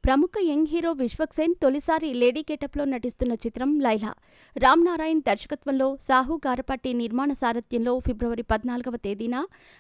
ప్రముఖ young hero Vishwak Sen తొలిసారి lady గెటప్లో నటిస్తున్న చిత్రం లైలా. రామ్ నారాయణ్ దర్శకత్వంలో సాహు గారపాటి నిర్మాణ సారథ్యంలో ఫిబ్రవరి 14వ తేదీన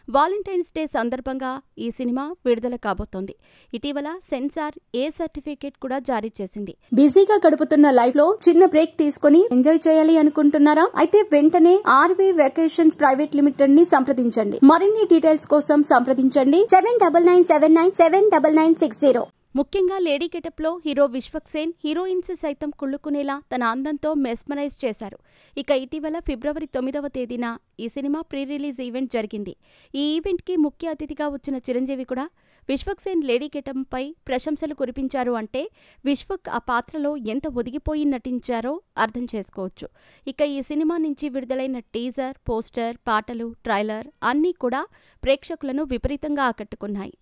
వాలంటైన్స్ డే సందర్భంగా ఈ సినిమా విడుదల కాబోతోంది. ఇటీవల సెన్సార్ ఏ సర్టిఫికేట్ కూడా జారీ చేసింది. బిజీగా గడుపుతున్న లైఫ్ లో చిన్న బ్రేక్ తీసుకుని ఎంజాయ్ చేయాలి అనుకుంటున్నారా? అయితే వెంటనే ఆర్వీ వెకేషన్స్ ప్రైవేట్ లిమిటెడ్ ని సంప్రదించండి. మరిన్ని డీటెయిల్స్ కోసం సంప్రదించండి 7997979960. ముఖ్యంగా లేడీ గెటప్లో హీరో విశ్వక్ సేన్ హీరోయిన్స్ సైతం కుళ్ళుకునేలా తన అందంతో మెస్మరైజ్ చేశారు. ఇక ఇటీవల ఫిబ్రవరి 9వ తేదీన ఈ సినిమా ప్రీ రిలీజ్ ఈవెంట్ జరిగింది. ఈ ఈవెంట్కి ముఖ్య అతిథిగా వచ్చిన చిరంజీవి కూడా విశ్వక్ సేన్ లేడీ గెటంపై ప్రశంసలు కురిపించారు. అంటే విశ్వక్ ఆ పాత్రలో ఎంత ఒదిగిపోయి నటించారో అర్థం చేసుకోవచ్చు. ఇక ఈ సినిమా నుంచి విడుదలైన టీజర్, పోస్టర్, పాటలు, ట్రైలర్ అన్నీ కూడా ప్రేక్షకులను విపరీతంగా ఆకట్టుకున్నాయి.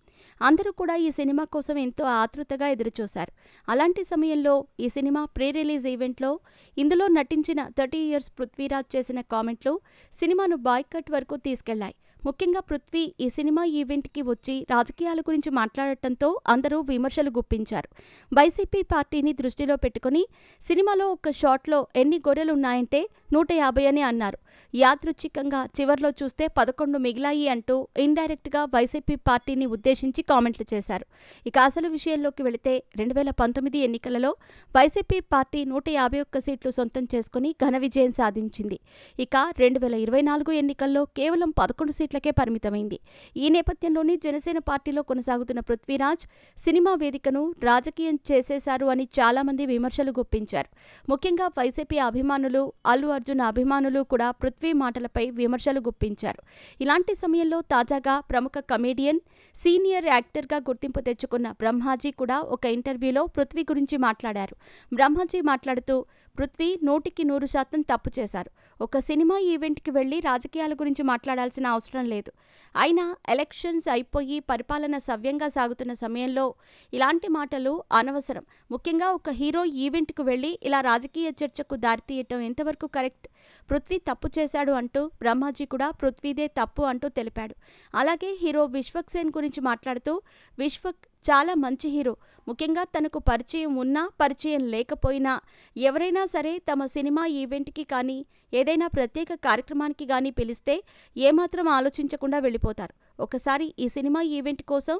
అందరూ కూడా ఈ సినిమా కోసం ఎంతో ఆతృతగా ఎదురుచూశారు. అలాంటి సమయంలో ఈ సినిమా ప్రీ రిలీజ్ ఈవెంట్లో ఇందులో నటించిన 30 ఇయర్స్ పృథ్వీరాజ్ చేసిన కామెంట్లు సినిమాను బాయ్కట్ వరకు తీసుకెళ్లాయి. ముఖ్యంగా పృథ్వీ ఈ సినిమా ఈవెంట్కి వచ్చి రాజకీయాల గురించి మాట్లాడటంతో అందరూ విమర్శలు గుప్పించారు. వైసీపీ పార్టీని దృష్టిలో పెట్టుకుని సినిమాలో ఒక షాట్లో ఎన్ని గొర్రెలున్నాయంటే 150 అని అన్నారు. యాదృచ్ఛికంగా చివర్లో చూస్తే 11 మిగిలాయి అంటూ ఇండైరెక్ట్గా వైసీపీ పార్టీని ఉద్దేశించి కామెంట్లు చేశారు. ఇక అసలు విషయంలోకి వెళితే 2019 ఎన్నికలలో వైసీపీ పార్టీ 151 సీట్లు సొంతం చేసుకుని ఘన విజయం సాధించింది. ఇక 2024 ఎన్నికల్లో కేవలం 11 సీట్లకే పరిమితమైంది. ఈ నేపథ్యంలోనే జనసేన పార్టీలో కొనసాగుతున్న పృథ్వీరాజ్ సినిమా వేదికను రాజకీయం చేసేశారు అని చాలామంది విమర్శలు గుప్పించారు. ముఖ్యంగా వైసీపీ అభిమానులు, అల్లు అర్జున్ అభిమానులు కూడా పృథ్వీ మాటలపై విమర్శలు గుప్పించారు. ఇలాంటి సమయంలో తాజాగా ప్రముఖ కమేడియన్, సీనియర్ యాక్టర్గా గుర్తింపు తెచ్చుకున్న బ్రహ్మాజీ కూడా ఒక ఇంటర్వ్యూలో పృథ్వీ గురించి మాట్లాడారు. బ్రహ్మాజీ మాట్లాడుతూ పృథ్వీ 100% తప్పు చేశారు. ఒక సినిమా ఈవెంట్కి వెళ్లి రాజకీయాల గురించి మాట్లాడాల్సిన అవసరం లేదు. అయినా ఎలక్షన్స్ అయిపోయి పరిపాలన సవ్యంగా సాగుతున్న సమయంలో ఇలాంటి మాటలు అనవసరం. ముఖ్యంగా ఒక హీరో ఈవెంట్కు వెళ్లి ఇలా రాజకీయ చర్చకు దారితీయటం ఎంతవరకు కరెక్ట్? పృథ్వీ తప్పు చేశాడు అంటూ బ్రహ్మాజీ కూడా పృథ్వీదే తప్పు అంటూ తెలిపాడు. అలాగే హీరో విశ్వక్ సేన్ గురించి మాట్లాడుతూ విశ్వక్ చాలా మంచి హీరో. ముఖ్యంగా తనకు పరిచయం ఉన్నా పరిచయం లేకపోయినా ఎవరైనా సరే తమ సినిమా ఈవెంట్కి కానీ ఏదైనా ప్రత్యేక కార్యక్రమానికి కానీ పిలిస్తే ఏమాత్రం ఆలోచించకుండా వెళ్ళిపోతారు. ఒకసారి ఈ సినిమా ఈవెంట్ కోసం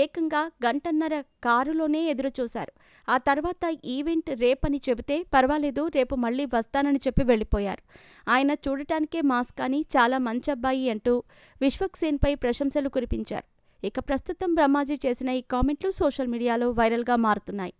ఏకంగా 1.5 గంటల కారులోనే ఎదురుచూశారు. ఆ తర్వాత ఈవెంట్ రేపని చెబితే పర్వాలేదు రేపు మళ్ళీ వస్తానని చెప్పి వెళ్ళిపోయారు. ఆయన చూడటానికే మాస్ కానీ చాలా మంచి అబ్బాయి అంటూ విశ్వక్ సేన్పై ప్రశంసలు కురిపించారు. ఇక ప్రస్తుతం బ్రహ్మాజీ చేసిన ఈ కామెంట్లు సోషల్ మీడియాలో వైరల్గా మారుతున్నాయి.